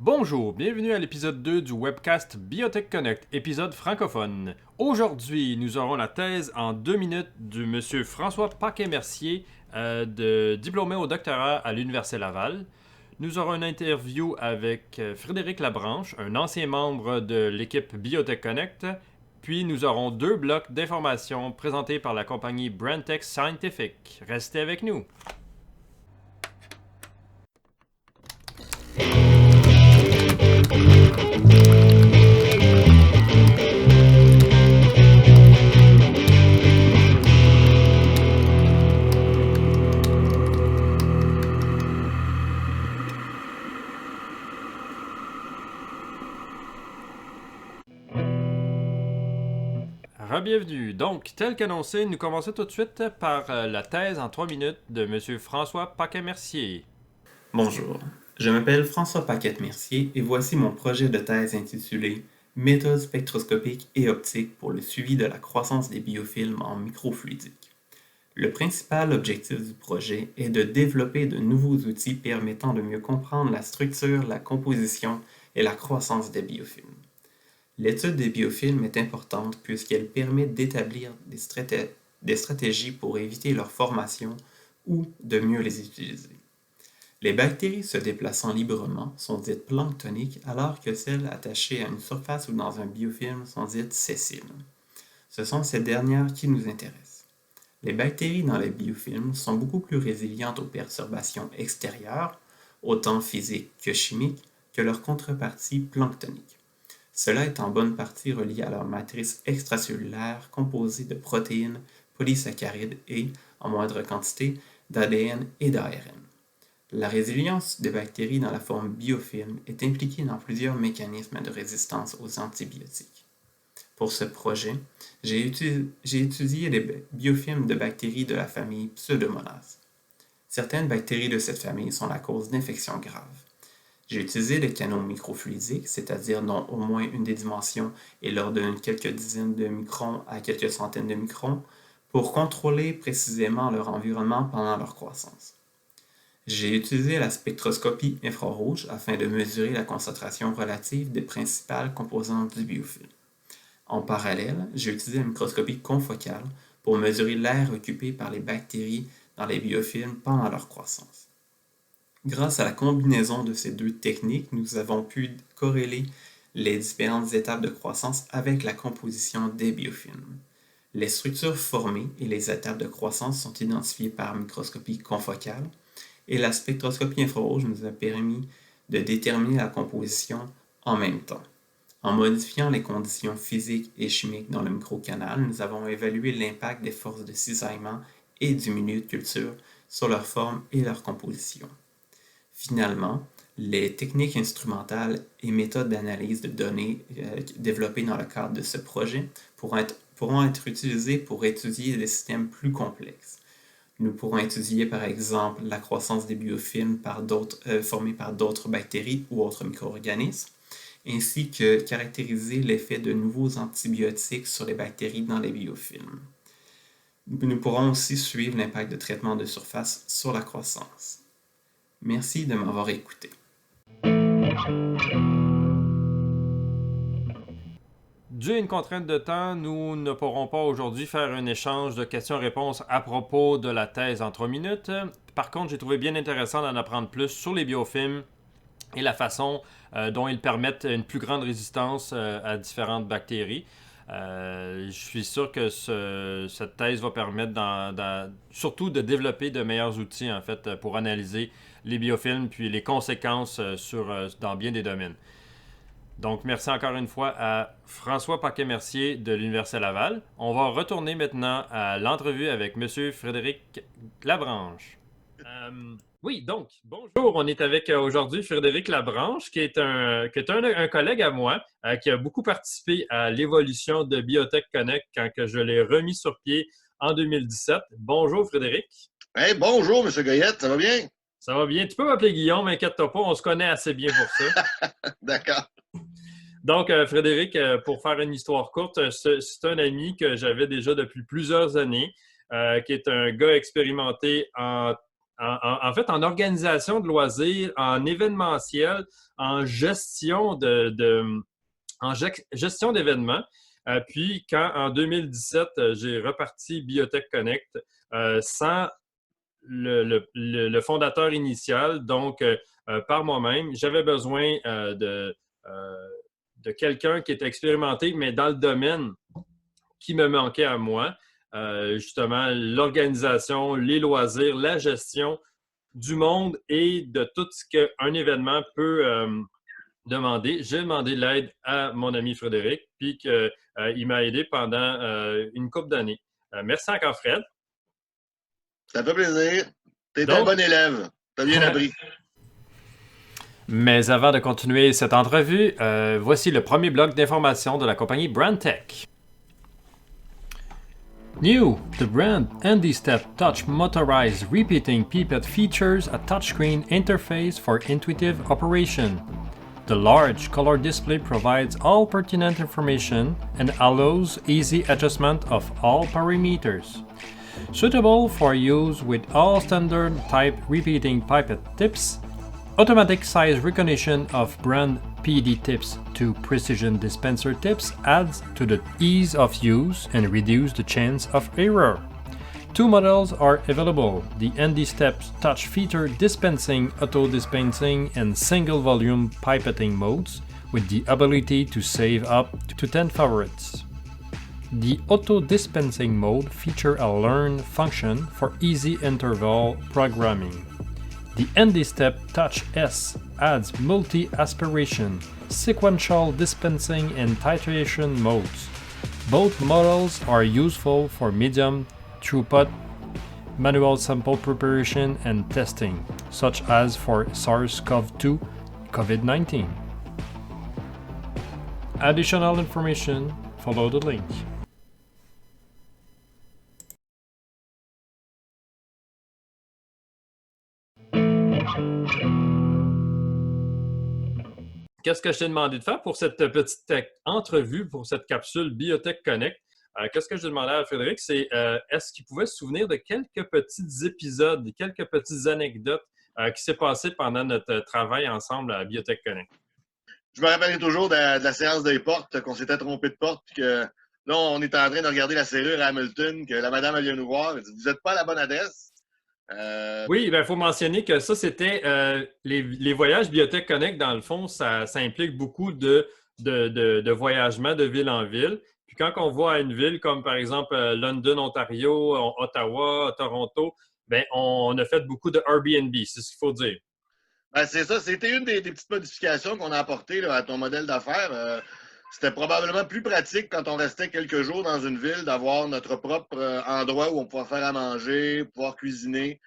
Bonjour, bienvenue à l'épisode 2 du webcast Biotech Connect, épisode francophone. Aujourd'hui, nous aurons la thèse en 2 minutes du monsieur François Paquet-Mercier, diplômé au doctorat à l'Université Laval. Nous aurons une interview avec Frédéric Labranche, un ancien membre de l'équipe Biotech Connect. Puis nous aurons 2 blocs d'informations présentés par la compagnie Brandtech Scientific. Restez avec nous. Bienvenue. Donc, tel qu'annoncé, nous commençons tout de suite par la thèse en 3 minutes de M. François Paquet-Mercier. Bonjour, je m'appelle François Paquet-Mercier et voici mon projet de thèse intitulé Méthodes spectroscopiques et optiques pour le suivi de la croissance des biofilms en microfluidique. Le principal objectif du projet est de développer de nouveaux outils permettant de mieux comprendre la structure, la composition et la croissance des biofilms. L'étude des biofilms est importante puisqu'elle permet d'établir des stratégies pour éviter leur formation ou de mieux les utiliser. Les bactéries se déplaçant librement sont dites planctoniques alors que celles attachées à une surface ou dans un biofilm sont dites sessiles. Ce sont ces dernières qui nous intéressent. Les bactéries dans les biofilms sont beaucoup plus résilientes aux perturbations extérieures, autant physiques que chimiques, que leurs contreparties planctoniques. Cela est en bonne partie relié à leur matrice extracellulaire composée de protéines, polysaccharides et, en moindre quantité, d'ADN et d'ARN. La résilience des bactéries dans la forme biofilm est impliquée dans plusieurs mécanismes de résistance aux antibiotiques. Pour ce projet, j'ai étudié les biofilms de bactéries de la famille Pseudomonas. Certaines bactéries de cette famille sont la cause d'infections graves. J'ai utilisé des canaux microfluidiques, c'est-à-dire dont au moins une des dimensions est l'ordre de quelques dizaines de microns à quelques centaines de microns, pour contrôler précisément leur environnement pendant leur croissance. J'ai utilisé la spectroscopie infrarouge afin de mesurer la concentration relative des principales composantes du biofilm. En parallèle, j'ai utilisé la microscopie confocale pour mesurer l'air occupé par les bactéries dans les biofilms pendant leur croissance. Grâce à la combinaison de ces deux techniques, nous avons pu corréler les différentes étapes de croissance avec la composition des biofilms. Les structures formées et les étapes de croissance sont identifiées par microscopie confocale et la spectroscopie infrarouge nous a permis de déterminer la composition en même temps. En modifiant les conditions physiques et chimiques dans le microcanal, nous avons évalué l'impact des forces de cisaillement et du milieu de culture sur leur forme et leur composition. Finalement, les techniques instrumentales et méthodes d'analyse de données développées dans le cadre de ce projet pourront être utilisées pour étudier des systèmes plus complexes. Nous pourrons étudier par exemple la croissance des biofilms formés par d'autres bactéries ou autres micro-organismes, ainsi que caractériser l'effet de nouveaux antibiotiques sur les bactéries dans les biofilms. Nous pourrons aussi suivre l'impact de traitement de surface sur la croissance. Merci de m'avoir écouté. Dû à une contrainte de temps, nous ne pourrons pas aujourd'hui faire un échange de questions-réponses à propos de la thèse en 3 minutes. Par contre, j'ai trouvé bien intéressant d'en apprendre plus sur les biofilms et la façon dont ils permettent une plus grande résistance à différentes bactéries. Je suis sûr que cette thèse va permettre surtout de développer de meilleurs outils en fait, pour analyser les biofilms puis les conséquences dans bien des domaines. Donc, merci encore une fois à François Paquet-Mercier de l'Université Laval. On va retourner maintenant à l'entrevue avec M. Frédéric Labranche. Oui, donc, bonjour. On est avec aujourd'hui Frédéric Labranche, qui est un collègue à moi, qui a beaucoup participé à l'évolution de Biotech Connect quand que je l'ai remis sur pied en 2017. Bonjour, Frédéric. Hey, bonjour, M. Goyette, ça va bien? Ça va bien. Tu peux m'appeler Guillaume, inquiète-toi pas, on se connaît assez bien pour ça. D'accord. Donc, Frédéric, pour faire une histoire courte, c'est un ami que j'avais déjà depuis plusieurs années, qui est un gars expérimenté en en fait, en organisation de loisirs, en événementiel, en gestion gestion d'événements. Puis, quand en 2017, j'ai reparti Biotech Connect sans le fondateur initial, donc par moi-même, j'avais besoin de quelqu'un qui était expérimenté, mais dans le domaine qui me manquait à moi. Justement, l'organisation, les loisirs, la gestion du monde et de tout ce qu'un événement peut demander. J'ai demandé l'aide à mon ami Frédéric, puis qu'il m'a aidé pendant une couple d'années. Merci encore, Fred. Ça fait plaisir. Tu es un Donc, bon élève. Tu as bien appris. Mais avant de continuer cette entrevue, voici le premier bloc d'information de la compagnie BrandTech. New, the brand AndyStep Touch motorized repeating pipette features a touchscreen interface for intuitive operation. The large color display provides all pertinent information and allows easy adjustment of all parameters. Suitable for use with all standard type repeating pipette tips, automatic size recognition of brand PD tips to precision dispenser tips adds to the ease of use and reduce the chance of error. Two models are available, the AndyStep Touch Feature Dispensing, Auto Dispensing and Single Volume Pipetting modes, with the ability to save up to 10 favorites. The Auto Dispensing mode features a learn function for easy interval programming. The AndyStep Touch S adds multi-aspiration, sequential dispensing and titration modes. Both models are useful for medium throughput manual sample preparation and testing, such as for SARS-CoV-2 COVID-19. Additional information, follow the link. Qu'est-ce que je t'ai demandé de faire pour cette petite entrevue, pour cette capsule Biotech Connect? Qu'est-ce que j'ai demandé à Frédéric? C'est est-ce qu'il pouvait se souvenir de quelques petits épisodes, quelques petites anecdotes qui s'est passé pendant notre travail ensemble à Biotech Connect? Je me rappelle toujours de la séance des portes, qu'on s'était trompé de porte, puis que là, on était en train de regarder la serrure à Hamilton, que la madame elle vient nous voir. Elle dit, vous n'êtes pas à la bonne adresse. Oui, il faut mentionner que ça, c'était les voyages Biotech Connect, dans le fond, ça implique beaucoup de voyagement de ville en ville. Puis quand on va à une ville comme, par exemple, London, Ontario, Ottawa, Toronto, ben on a fait beaucoup de Airbnb, c'est ce qu'il faut dire. Ben, c'est ça. C'était une des petites modifications qu'on a apportées là, à ton modèle d'affaires. C'était probablement plus pratique quand on restait quelques jours dans une ville d'avoir notre propre endroit où on pouvait faire à manger, pouvoir cuisiner,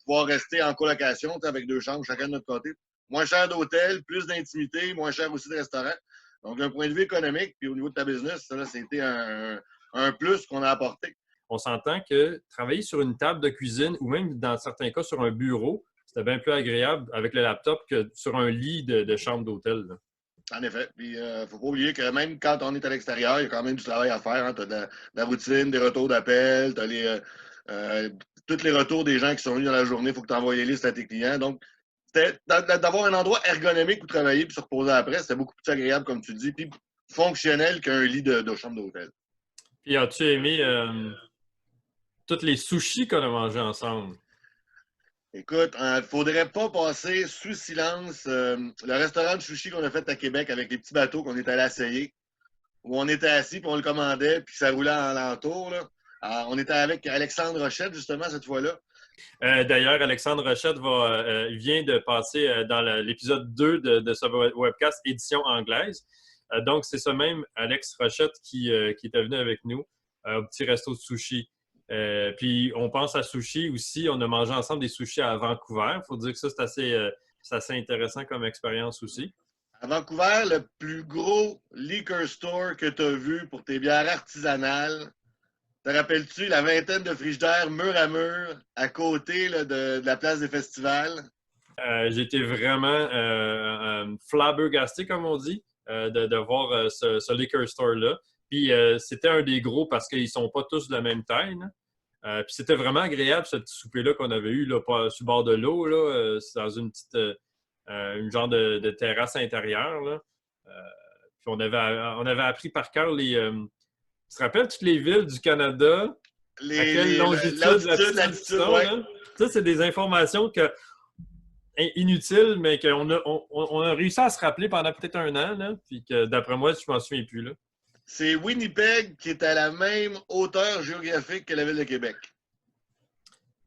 pouvoir rester en colocation avec deux chambres chacun de notre côté. Moins cher d'hôtel, plus d'intimité, moins cher aussi de restaurant. Donc, d'un point de vue économique, puis au niveau de ta business, ça, c'était un plus qu'on a apporté. On s'entend que travailler sur une table de cuisine ou même dans certains cas sur un bureau, c'était bien plus agréable avec le laptop que sur un lit de chambre d'hôtel. En effet. Puis, il ne faut pas oublier que même quand on est à l'extérieur, il y a quand même du travail à faire. Hein. Tu as de la routine, des retours d'appel, tu as tous les retours des gens qui sont venus dans la journée, il faut que tu envoies les listes à tes clients. Donc, d'avoir un endroit ergonomique où travailler puis se reposer après, c'était beaucoup plus agréable, comme tu dis, puis fonctionnel qu'un lit de chambre d'hôtel. Puis, as-tu aimé tous les sushis qu'on a mangés ensemble? Écoute, il ne faudrait pas passer sous silence le restaurant de sushi qu'on a fait à Québec avec les petits bateaux qu'on est allé essayer, où on était assis puis on le commandait puis ça roulait en l'entour. On était avec Alexandre Rochette, justement, cette fois-là. D'ailleurs, Alexandre Rochette vient de passer dans l'épisode 2 de ce webcast édition anglaise. Donc, c'est ce même Alex Rochette qui était venu avec nous au petit resto de sushi. Puis, on pense à sushi aussi. On a mangé ensemble des sushis à Vancouver. Il faut dire que ça, c'est assez intéressant comme expérience aussi. À Vancouver, le plus gros liquor store que tu as vu pour tes bières artisanales, te rappelles-tu la vingtaine de frigidaires mur à mur à côté là, de la place des festivals? J'ai été vraiment flabbergasté, comme on dit, de voir ce liquor store-là. Puis c'était un des gros parce qu'ils ne sont pas tous de la même taille. Puis c'était vraiment agréable, ce petit souper-là qu'on avait eu là, sur le bord de l'eau. C'est dans une petite une genre de terrasse intérieure. Là. Puis on avait appris par cœur tu te rappelles toutes les villes du Canada? À quelle longitude, l'altitude, sont, ouais. là? Ça, c'est des informations inutiles, mais qu'on on a réussi à se rappeler pendant peut-être un an. Là, puis que d'après moi, je m'en souviens plus. Là. C'est Winnipeg qui est à la même hauteur géographique que la ville de Québec.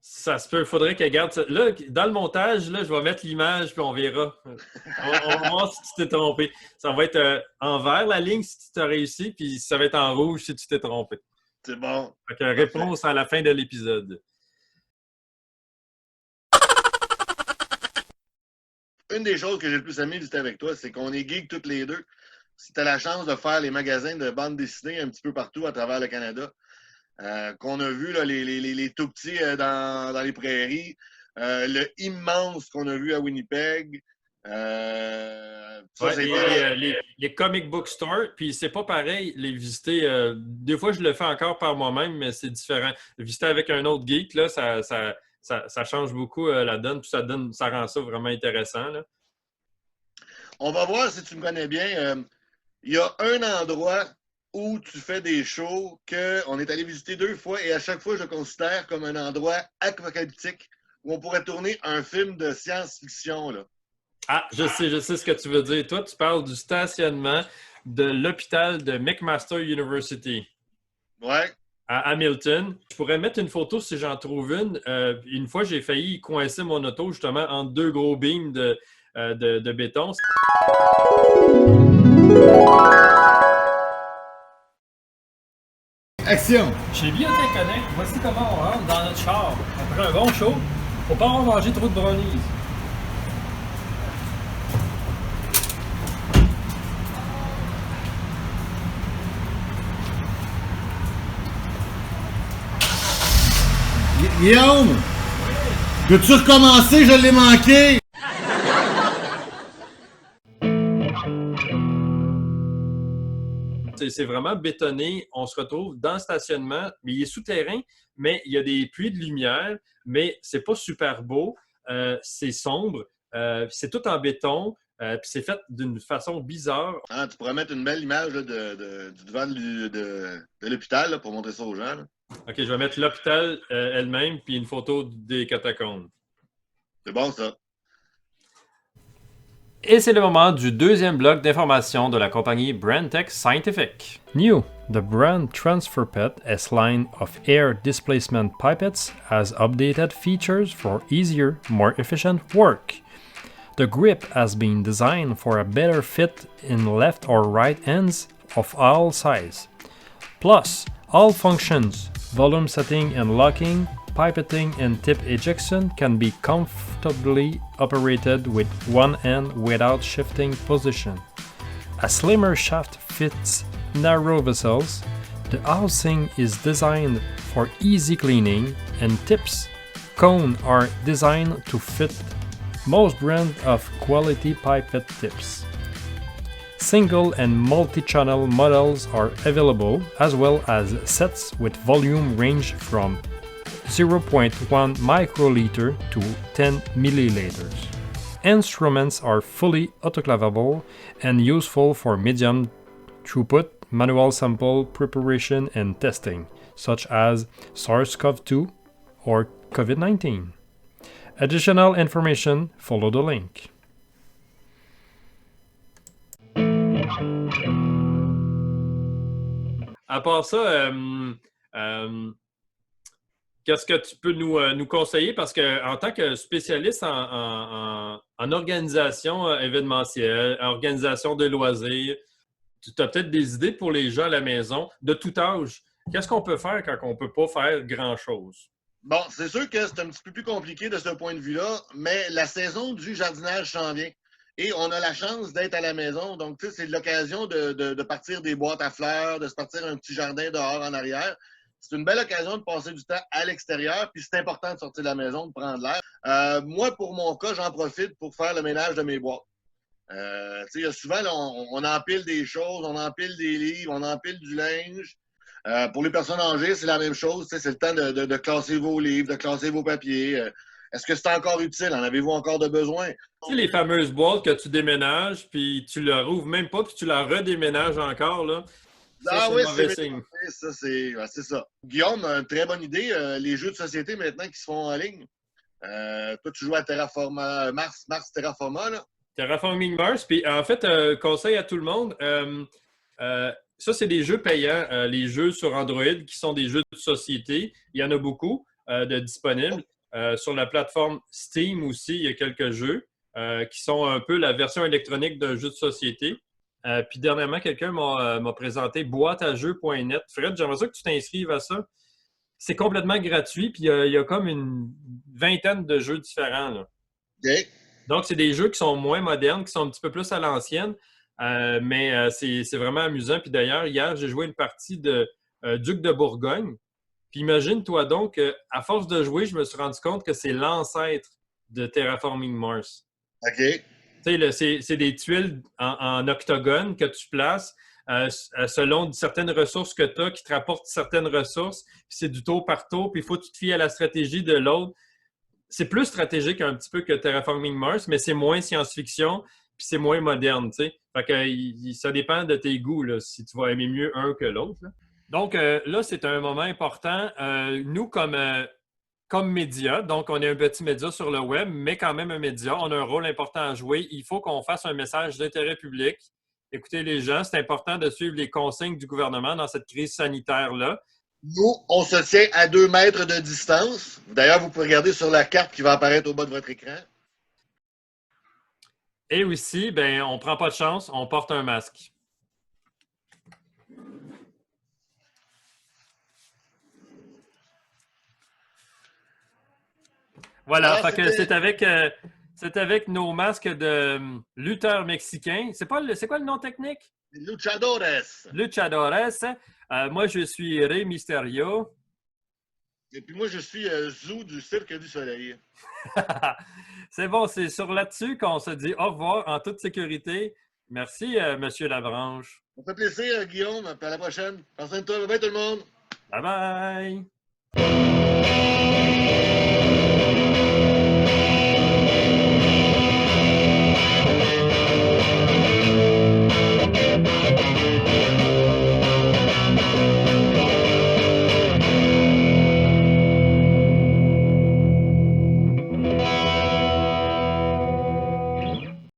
Ça se peut, il faudrait qu'elle garde ça. Là, dans le montage, là, je vais mettre l'image puis on verra. On va voir si tu t'es trompé. Ça va être en vert la ligne si tu as réussi, puis ça va être en rouge si tu t'es trompé. C'est bon. Donc, réponse à la fin de l'épisode. Une des choses que j'ai le plus aimé visiter avec toi, c'est qu'on est geeks toutes les deux. Si tu as la chance de faire les magasins de bande dessinée un petit peu partout à travers le Canada, qu'on a vu, là, les tout petits dans les prairies, le immense qu'on a vu à Winnipeg. Les comic book stores, puis c'est pas pareil, les visiter. Des fois, je le fais encore par moi-même, mais c'est différent. Visiter avec un autre geek, là, ça change beaucoup la donne, puis ça rend ça vraiment intéressant. Là. On va voir si tu me connais bien. Il y a un endroit où tu fais des shows qu'on est allé visiter 2 fois et à chaque fois, je le considère comme un endroit apocalyptique où on pourrait tourner un film de science-fiction. Là. Ah, je sais ce que tu veux dire. Toi, tu parles du stationnement de l'hôpital de McMaster University. Ouais. À Hamilton. Je pourrais mettre une photo si j'en trouve une. Une fois, j'ai failli coincer mon auto justement entre 2 gros beams de béton. Action! Chez Biotech Connect, voici comment on rentre dans notre char. Après un bon show, faut pas avoir mangé trop de brownies. Guillaume! Peux-tu recommencer? Je l'ai manqué! C'est vraiment bétonné. On se retrouve dans le stationnement, mais il est souterrain, mais il y a des puits de lumière, mais c'est pas super beau. C'est sombre. C'est tout en béton. Puis c'est fait d'une façon bizarre. Ah, tu pourrais mettre une belle image là, du devant de l'hôpital là, pour montrer ça aux gens. Là. OK, je vais mettre l'hôpital elle-même puis une photo des catacombes. C'est bon, ça. Et c'est le moment du deuxième bloc d'informations de la compagnie Brandtech Scientific. New, the Brand Transfer Pet S-line of air displacement pipettes has updated features for easier, more efficient work. The grip has been designed for a better fit in left or right ends of all size. Plus, all functions, volume setting and locking, pipetting and tip ejection can be comfortably operated with one end without shifting position. A slimmer shaft fits narrow vessels. The housing is designed for easy cleaning, and tips cone are designed to fit most brands of quality pipette tips. Single and multi-channel models are available, as well as sets with volume range from 0.1 microliter to 10 milliliters. Instruments are fully autoclavable and useful for medium throughput manual sample preparation and testing, such as SARS-CoV-2 or COVID-19. Additional information, follow the link. À part ça, qu'est-ce que tu peux nous conseiller? Parce qu'en tant que spécialiste en organisation événementielle, en organisation de loisirs, tu as peut-être des idées pour les gens à la maison de tout âge. Qu'est-ce qu'on peut faire quand on ne peut pas faire grand-chose? Bon, c'est sûr que c'est un petit peu plus compliqué de ce point de vue-là, mais la saison du jardinage s'en vient. Et on a la chance d'être à la maison. Donc, tu sais, c'est l'occasion de partir des boîtes à fleurs, de se partir un petit jardin dehors en arrière. C'est une belle occasion de passer du temps à l'extérieur, puis c'est important de sortir de la maison, de prendre l'air. Moi, pour mon cas, j'en profite pour faire le ménage de mes boîtes. Tu sais, souvent, là, on empile des choses, on empile des livres, on empile du linge. Pour les personnes âgées, c'est la même chose. C'est le temps de classer vos livres, de classer vos papiers. Est-ce que c'est encore utile? En avez-vous encore de besoin? Tu sais, les fameuses boîtes que tu déménages, puis tu la rouvres même pas, puis tu la redéménages encore, là. Ça, c'est Oui, mauvais signe. ça, c'est ça. Guillaume, une très bonne idée. Les jeux de société maintenant qui se font en ligne. Toi, tu joues à Terraforma, Mars Terraforma, là. Terraforming Mars, puis en fait, conseil à tout le monde, ça, c'est des jeux payants, les jeux sur Android qui sont des jeux de société. Il y en a beaucoup de disponibles. Sur la plateforme Steam aussi, il y a quelques jeux qui sont un peu la version électronique d'un jeu de société. Puis dernièrement, quelqu'un m'a présenté boîteajeux.net. Fred, j'aimerais ça que tu t'inscrives à ça. C'est complètement gratuit, puis il y a comme une vingtaine de jeux différents, là. OK. Donc, c'est des jeux qui sont moins modernes, qui sont un petit peu plus à l'ancienne, mais c'est vraiment amusant. Puis d'ailleurs, hier, j'ai joué une partie de Duc de Bourgogne. Puis imagine-toi donc, à force de jouer, je me suis rendu compte que c'est l'ancêtre de Terraforming Mars. OK. Tu sais, c'est des tuiles en octogone que tu places selon certaines ressources que tu as qui te rapportent certaines ressources. Puis c'est du tour par tour, puis il faut que tu te fies à la stratégie de l'autre. C'est plus stratégique un petit peu que Terraforming Mars, mais c'est moins science-fiction, puis c'est moins moderne, tu sais. Fait que ça dépend de tes goûts, là, si tu vas aimer mieux un que l'autre, là. Donc là, c'est un moment important. Nous, comme média, donc on est un petit média sur le web, mais quand même un média, on a un rôle important à jouer. Il faut qu'on fasse un message d'intérêt public. Écoutez les gens, c'est important de suivre les consignes du gouvernement dans cette crise sanitaire-là. Nous, on se tient à 2 mètres de distance. D'ailleurs, vous pouvez regarder sur la carte qui va apparaître au bas de votre écran. Et aussi, ben, on ne prend pas de chance, on porte un masque. Voilà, fait que c'est avec nos masques de lutteurs mexicains. C'est quoi le nom technique? Luchadores. Luchadores. Moi, je suis Rey Mysterio. Et puis moi, je suis Zou du Cirque du Soleil. C'est bon, c'est sur là-dessus qu'on se dit au revoir en toute sécurité. Merci, Monsieur Labranche. Ça fait plaisir, Guillaume. Puis à la prochaine. Pensez à toi. Bye bye tout le monde. Bye bye!